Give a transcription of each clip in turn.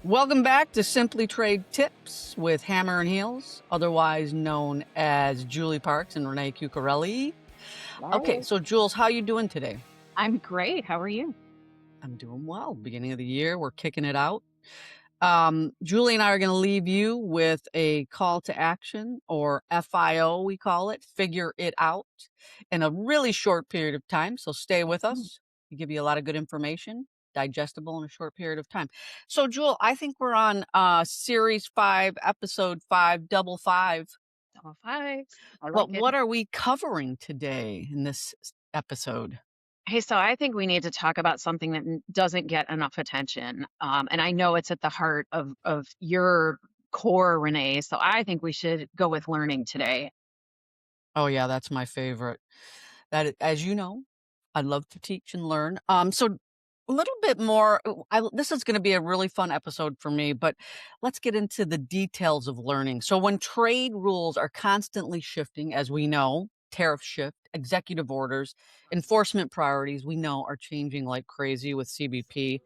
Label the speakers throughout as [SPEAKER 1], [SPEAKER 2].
[SPEAKER 1] Welcome back to Simply Trade Tips with Hammer and Heels, otherwise known as Julie Parks and Renee and Julie. Okay, so Jules, how you doing today?
[SPEAKER 2] I'm great. How are you?
[SPEAKER 1] I'm doing well. Beginning of the year, we're kicking it out. Julie and I are going to leave you with a call to action, or FIO, we call it, figure it out, in a really short period of time. So stay with us. We give you a lot of good information, digestible in a short period of time. So, Jewel, I think we're on series 5, episode 5, double 5.
[SPEAKER 2] All five. I
[SPEAKER 1] Well,
[SPEAKER 2] like it.
[SPEAKER 1] what are we covering today in this episode?
[SPEAKER 2] Hey, so I think we need to talk about something that doesn't get enough attention. And I know it's at the heart of your core, Renee. So I think we should go with learning today.
[SPEAKER 1] Oh, yeah, that's my favorite. As you know, I love to teach and learn. So a little bit more. This is going to be a really fun episode for me, but let's get into the details of learning. So when trade rules are constantly shifting, as we know, tariff shift, executive orders, enforcement priorities, we know are changing like crazy with CBP.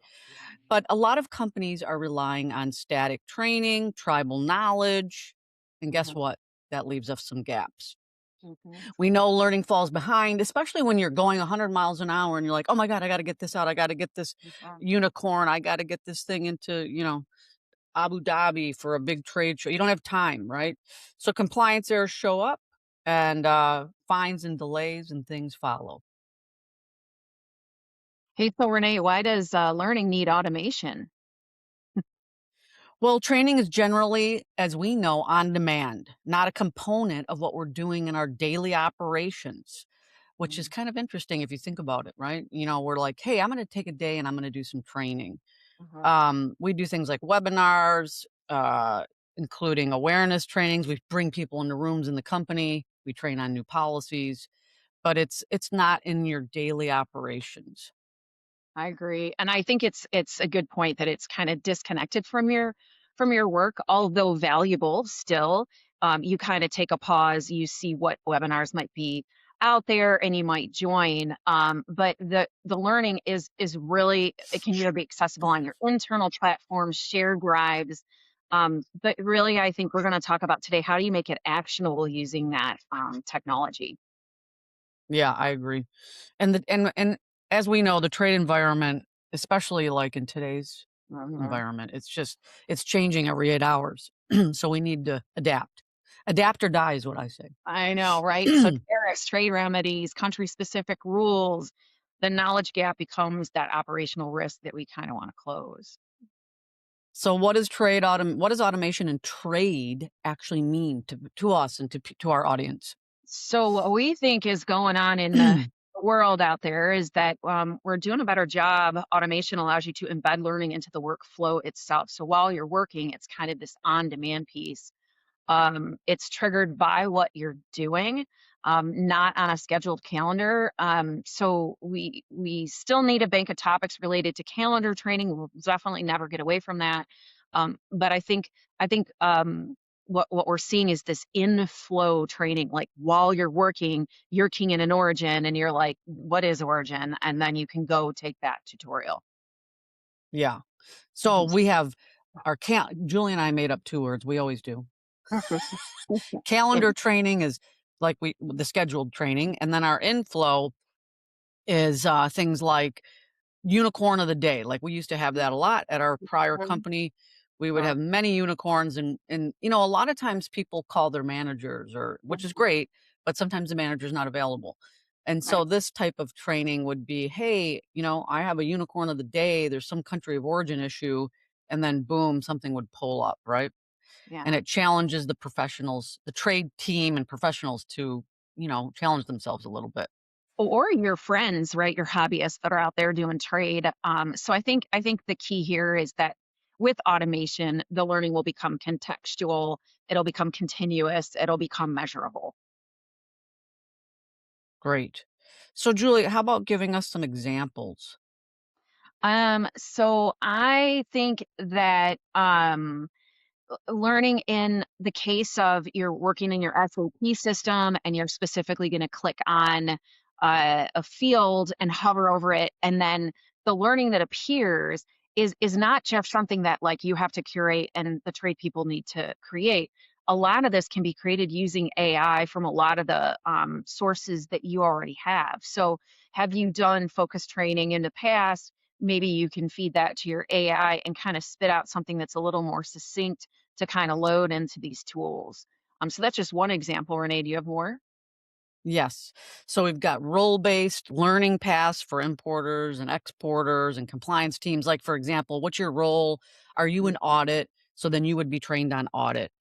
[SPEAKER 1] But a lot of companies are relying on static training, tribal knowledge, and guess
[SPEAKER 2] Mhm,
[SPEAKER 1] what? That leaves us some gaps.
[SPEAKER 2] mhm.
[SPEAKER 1] We know learning falls behind, especially when you're going 100 miles an hour and you're like, oh my God, I got to get this out. I got to get this unicorn. I got to get this thing into, Abu Dhabi for a big trade show. You don't have time, right? So compliance errors show up and fines and delays and things follow.
[SPEAKER 2] Hey, so Renee, why does learning need automation?
[SPEAKER 1] Well, training is generally, as we know, on demand, not a component of what we're doing in our daily operations, which is kind of interesting if you think about it, right? We're like, hey, I'm going to take a day and I'm going to do some training.
[SPEAKER 2] Mhm.
[SPEAKER 1] We do things like webinars, including awareness trainings. We bring people into rooms in the company. We train on new policies, but it's not in your daily operations.
[SPEAKER 2] I agree. And I think it's a good point that it's kind of disconnected from your work, although valuable still. You kind of take a pause, you see what webinars might be out there and you might join. But the learning is really it can either be accessible on your internal platforms, shared drives. But really I think we're going to talk about today how do you make it actionable using that technology.
[SPEAKER 1] Yeah, I agree. And as we know, the trade environment, especially like in today's
[SPEAKER 2] Mhm.
[SPEAKER 1] environment, it's changing every 8 hours. So we need to adapt. Adapt or die is what I say.
[SPEAKER 2] I know, right? So tariffs, trade remedies, country-specific rules, the knowledge gap becomes that operational risk that we kind of want to close.
[SPEAKER 1] So what does automation and trade actually mean to us and to our audience?
[SPEAKER 2] So what we think is going on in the world out there is that we're doing a better job. Automation allows you to embed learning into the workflow itself. So while you're working, it's kind of this on-demand piece. It's triggered by what you're doing, not on a scheduled calendar. So we still need a bank of topics related to calendar training. We'll definitely never get away from that. But I think what we're seeing is this inflow training. Like while you're working, you're keying in an origin, and you're like, "What is origin?" And then you can go take that tutorial.
[SPEAKER 1] Yeah. So we have Julie and I made up 2 words. We always do. Calendar training is like the scheduled training, and then our inflow is things like unicorn of the day. Like we used to have that a lot at our prior company. We would have many unicorns and a lot of times people call their managers or which is great, but sometimes the manager's not available. And so
[SPEAKER 2] Right.
[SPEAKER 1] this type of training would be, hey, I have a unicorn of the day, there's some country of origin issue, and then boom, something would pull up, right? And
[SPEAKER 2] Yeah.
[SPEAKER 1] it challenges the professionals, the trade team and professionals to, challenge themselves a little bit.
[SPEAKER 2] Or your friends, right? Your hobbyists that are out there doing trade. So I think the key here is that with automation, the learning will become contextual, it'll become continuous, it'll become measurable.
[SPEAKER 1] Great. So Julie, how about giving us some examples?
[SPEAKER 2] So I think that learning in the case of you're working in your SAP system and you're specifically going to click on a field and hover over it, and then the learning that appears is not just something that like you have to curate and the trade people need to create. A lot of this can be created using AI from a lot of the sources that you already have. So, have you done focus training in the past? Maybe you can feed that to your AI and kind of spit out something that's a little more succinct to kind of load into these tools. So that's just one example. Renee, do you have more?
[SPEAKER 1] Yes. So we've got role-based learning paths for importers and exporters and compliance teams. Like, for example, what's your role? Are you
[SPEAKER 2] Mm.
[SPEAKER 1] an audit? So then you would be trained on audit.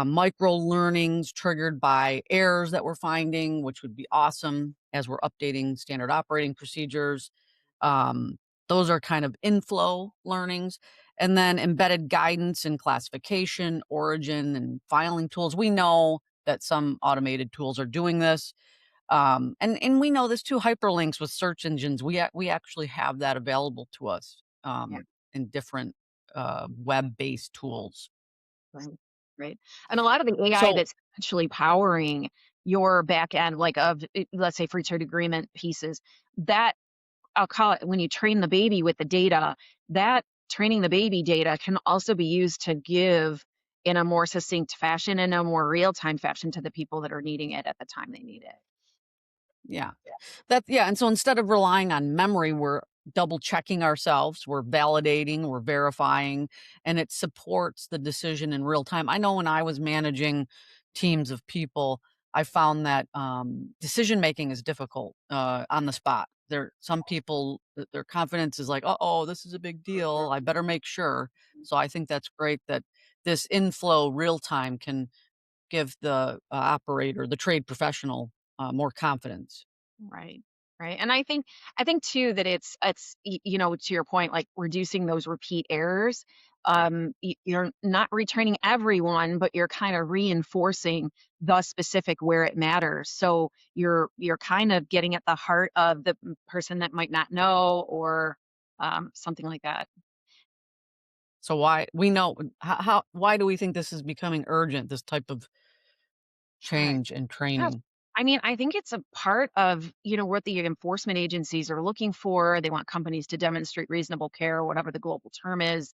[SPEAKER 1] Micro learnings triggered by errors that we're finding, which would be awesome as we're updating standard operating procedures. Um, those are kind of inflow learnings. And then embedded guidance and classification, origin, and filing tools. We know that some automated tools are doing this. And we know this too. Hyperlinks with search engines. We actually have that available to us
[SPEAKER 2] Yeah.
[SPEAKER 1] in different web-based tools.
[SPEAKER 2] Right, right. And a lot of the AI
[SPEAKER 1] So
[SPEAKER 2] that's actually powering your back end, like of let's say free trade agreement pieces, that I'll call it when you train the baby with the data, that training the baby data can also be used to give in a more succinct fashion, in a more real time fashion to the people that are needing it at the time they need it.
[SPEAKER 1] yeah. Yeah, and so instead of relying on memory, we're double checking ourselves, we're validating, we're verifying, and it supports the decision in real time. I know when I was managing teams of people, I found that decision making is difficult on the spot. Some people, their confidence is like, oh, this is a big deal. I better make sure. So I think that's great that this inflow real time can give the operator, the trade professional, more confidence.
[SPEAKER 2] Right. Right. And I think too that to your point, like reducing those repeat errors. You're not retraining everyone, but you're kind of reinforcing the specific where it matters. So you're kind of getting at the heart of the person that might not know or something like that.
[SPEAKER 1] So why we know how why do we think this is becoming urgent, this type of
[SPEAKER 2] Right.
[SPEAKER 1] change and
[SPEAKER 2] Yes.
[SPEAKER 1] training?
[SPEAKER 2] I mean, I think it's a part of, what the enforcement agencies are looking for. They want companies to demonstrate reasonable care, whatever the global term is.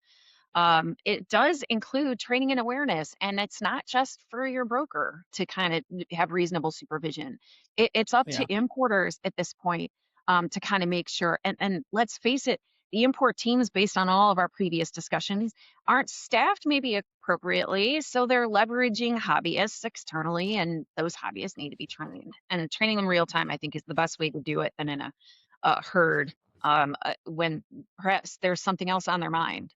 [SPEAKER 2] It does include training and awareness, and it's not just for your broker to kind of have reasonable supervision. It's up
[SPEAKER 1] Yeah.
[SPEAKER 2] to importers at this point to kind of make sure. And let's face it, the import teams, based on all of our previous discussions, aren't staffed maybe appropriately, so they're leveraging hobbyists externally, and those hobbyists need to be trained. And training them real time, I think, is the best way to do it than in a herd when perhaps there's something else on their mind.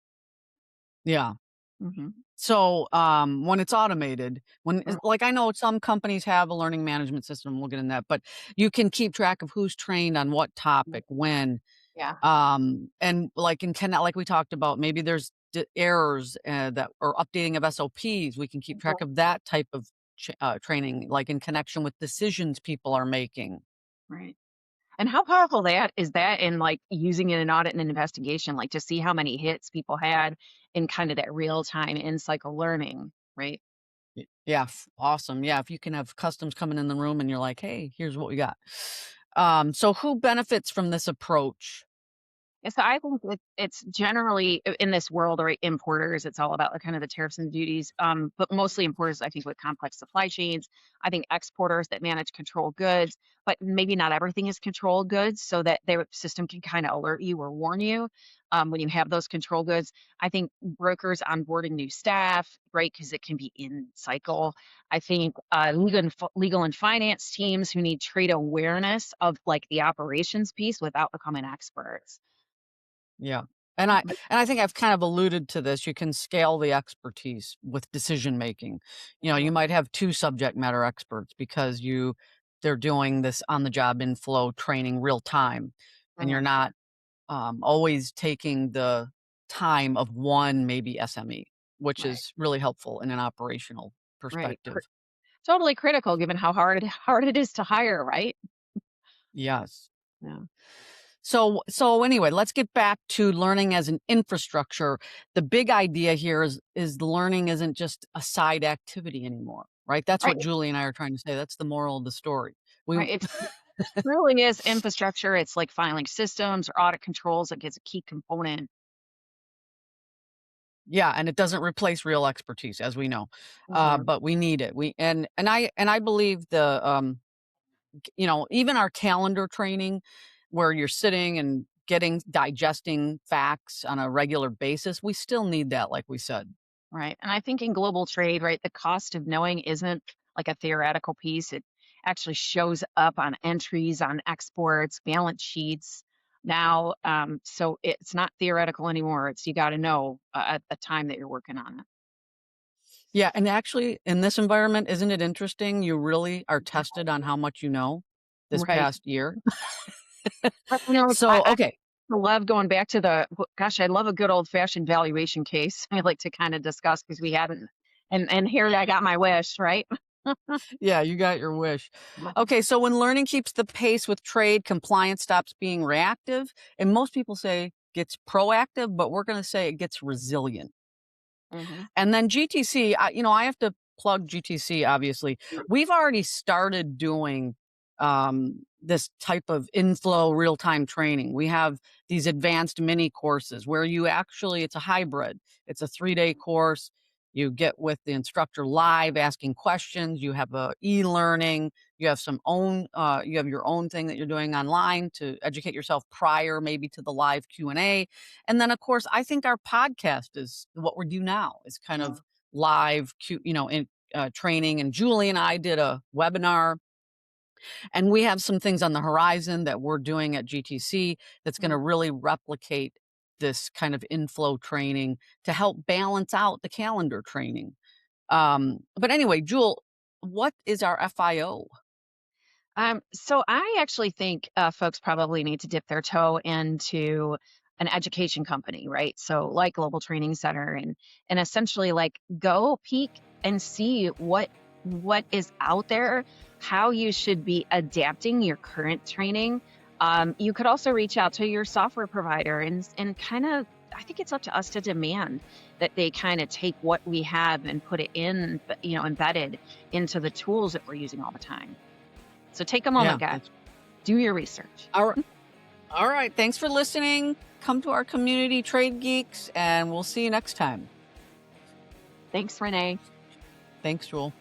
[SPEAKER 1] Yeah.
[SPEAKER 2] Mhm.
[SPEAKER 1] So, when it's automated,
[SPEAKER 2] Mm,
[SPEAKER 1] like, I know some companies have a learning management system, we'll get in that, but you can keep track of who's trained on what
[SPEAKER 2] mm,
[SPEAKER 1] topic, when,
[SPEAKER 2] yeah,
[SPEAKER 1] and, like, like we talked about, maybe there's errors, that or updating of SOPs, we can keep track
[SPEAKER 2] right,
[SPEAKER 1] of that type of training, like, in connection with decisions people are making.
[SPEAKER 2] right. And how powerful that is that in, like, using it in audit and an investigation, like, to see how many hits people had in kind of that real time in cycle learning, right?
[SPEAKER 1] Yeah, awesome. Yeah, if you can have customs coming in the room and you're like, "Hey, here's what we got." So who benefits from this approach?
[SPEAKER 2] Yeah, so I think it's generally in this world, right? Importers, it's all about the kind of the tariffs and duties, but mostly importers. I think with complex supply chains. I think exporters that manage controlled goods, but maybe not everything is controlled goods, so that their system can kind of alert you or warn you when you have those control goods. I think brokers onboarding new staff, right? Because it can be in cycle. I think legal and finance teams who need trade awareness of like the operations piece without becoming experts.
[SPEAKER 1] Yeah. And I think I've kind of alluded to this. You can scale the expertise with decision making. You
[SPEAKER 2] Right,
[SPEAKER 1] might have two subject matter experts because they're doing this on the job inflow training real time, and you're
[SPEAKER 2] right,
[SPEAKER 1] not always taking the time of one maybe SME, which
[SPEAKER 2] right,
[SPEAKER 1] is really helpful in an operational
[SPEAKER 2] right.
[SPEAKER 1] perspective.
[SPEAKER 2] Totally critical given how hard it is to hire, right?
[SPEAKER 1] Yes.
[SPEAKER 2] Yeah.
[SPEAKER 1] So anyway, let's get back to learning as an infrastructure. The big idea here is the learning isn't just a side activity anymore, right? That's
[SPEAKER 2] Right,
[SPEAKER 1] what Julie and I are trying to say. That's the moral of the story. We
[SPEAKER 2] right. It really is infrastructure. It's like filing systems or audit controls, like it's a key component.
[SPEAKER 1] Yeah, and it doesn't replace real expertise, as we know,
[SPEAKER 2] Mhm.
[SPEAKER 1] but we need it. We and I believe even our calendar training, where you're sitting and digesting facts on a regular basis, we still need that, like we said.
[SPEAKER 2] Right. And I think in global trade, right, the cost of knowing isn't like a theoretical piece. It actually shows up on entries, on exports, balance sheets now. So it's not theoretical anymore. It's you got to know at the time that you're working on it.
[SPEAKER 1] Yeah, and actually, in this environment, isn't it interesting? You really are tested on how much you know this
[SPEAKER 2] Right.
[SPEAKER 1] past year.
[SPEAKER 2] But, you know,
[SPEAKER 1] So, okay.
[SPEAKER 2] I love going back to gosh, I love a good old fashioned valuation case. I like to kind of discuss because we haven't, and here I got my wish, right?
[SPEAKER 1] Yeah, you got your wish. Okay, so when learning keeps the pace with trade, compliance stops being reactive, and most people say gets proactive, but we're going to say it gets resilient.
[SPEAKER 2] Hmm.
[SPEAKER 1] And then GTC, I have to plug GTC, obviously. We've already started doing this type of inflow real time training. We have these advanced mini courses where it's a hybrid, it's a 3-day course. You get with the instructor live asking questions. You have a e-learning. You have your own thing that you're doing online to educate yourself prior, maybe to the live Q&A. And then, of course, I think our podcast is what we do now. Is kind of live, in training. And Julie and I did a webinar, and we have some things on the horizon that we're doing at GTC that's going to really replicate this kind of inflow training to help balance out the calendar training. But anyway, Jewel, what is our FIO?
[SPEAKER 2] So I actually think folks probably need to dip their toe into an education company, right? So like Global Training Center, and essentially like go peek and see what is out there, how you should be adapting your current training. You could also reach out to your software provider and kind of. I think it's up to us to demand that they kind of take what we have and put it in, embedded into the tools that we're using all the time. So take a moment,
[SPEAKER 1] Yeah,
[SPEAKER 2] guys.
[SPEAKER 1] that's
[SPEAKER 2] Do your research.
[SPEAKER 1] all right. All right. Thanks for listening. Come to our community, Trade Geeks, and we'll see you next time.
[SPEAKER 2] Thanks, Renee.
[SPEAKER 1] Thanks, Jewel.